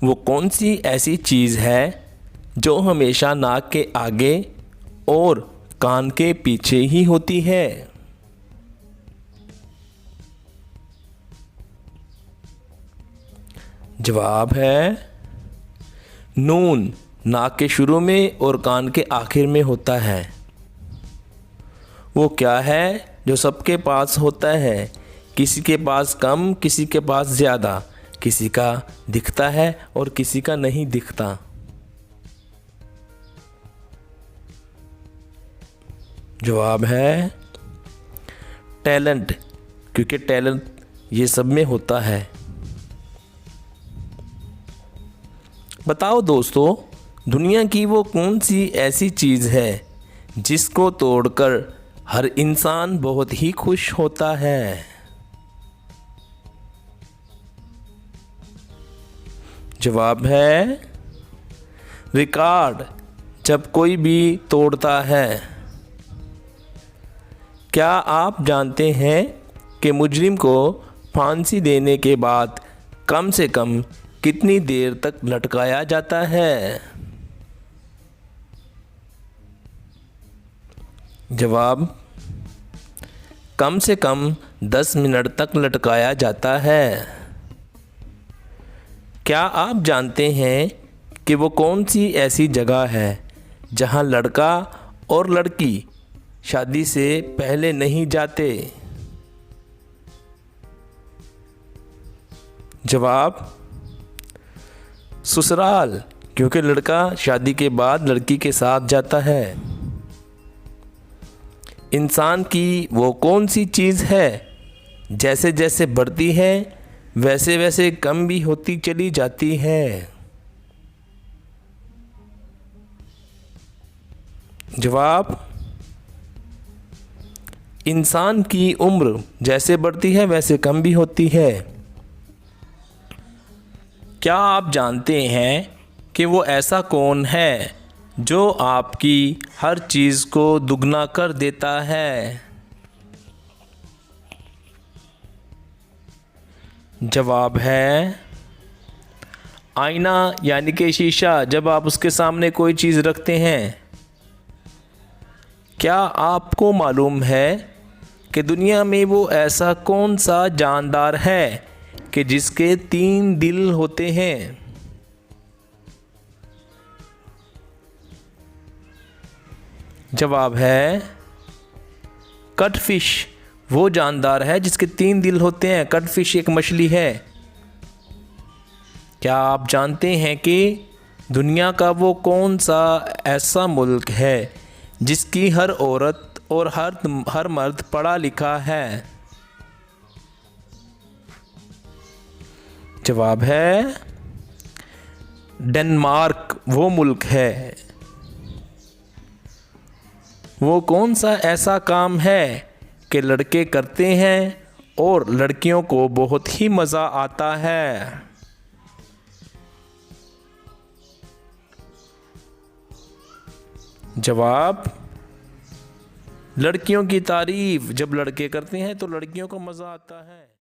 वो कौन सी ऐसी चीज़ है जो हमेशा नाक के आगे और कान के पीछे ही होती है? जवाब है नून। नाक के शुरू में और कान के आखिर में होता है। वो क्या है जो सबके पास होता है, किसी के पास कम, किसी के पास ज़्यादा, किसी का दिखता है और किसी का नहीं दिखता? जवाब है टैलेंट, क्योंकि टैलेंट ये सब में होता है। बताओ दोस्तों, दुनिया की वो कौन सी ऐसी चीज़ है जिसको तोड़कर हर इंसान बहुत ही खुश होता है? जवाब है रिकॉर्ड। जब कोई भी तोड़ता है। क्या आप जानते हैं कि मुजरिम को फांसी देने के बाद कम से कम कितनी देर तक लटकाया जाता है? जवाब कम से कम 10 मिनट तक लटकाया जाता है। क्या आप जानते हैं कि वो कौन सी ऐसी जगह है जहां लड़का और लड़की शादी से पहले नहीं जाते? जवाब ससुराल, क्योंकि लड़का शादी के बाद लड़की के साथ जाता है। इंसान की वो कौन सी चीज़ है जैसे जैसे बढ़ती है वैसे वैसे कम भी होती चली जाती है? जवाब इंसान की उम्र जैसे बढ़ती है वैसे कम भी होती है। क्या आप जानते हैं कि वो ऐसा कौन है जो आपकी हर चीज़ को दुगना कर देता है? जवाब है आईना, यानी कि शीशा। जब आप उसके सामने कोई चीज़ रखते हैं। क्या आपको मालूम है कि दुनिया में वो ऐसा कौन सा जानदार है कि जिसके 3 दिल होते हैं? जवाब है कटफिश। वो जानदार है जिसके 3 दिल होते हैं। कटफिश एक मछली है। क्या आप जानते हैं कि दुनिया का वो कौन सा ऐसा मुल्क है जिसकी हर औरत और हर मर्द पढ़ा लिखा है? जवाब है डेनमार्क वो मुल्क है। वो कौन सा ऐसा काम है कि लड़के करते हैं और लड़कियों को बहुत ही मज़ा आता है? जवाब लड़कियों की तारीफ। जब लड़के करते हैं तो लड़कियों को मज़ा आता है।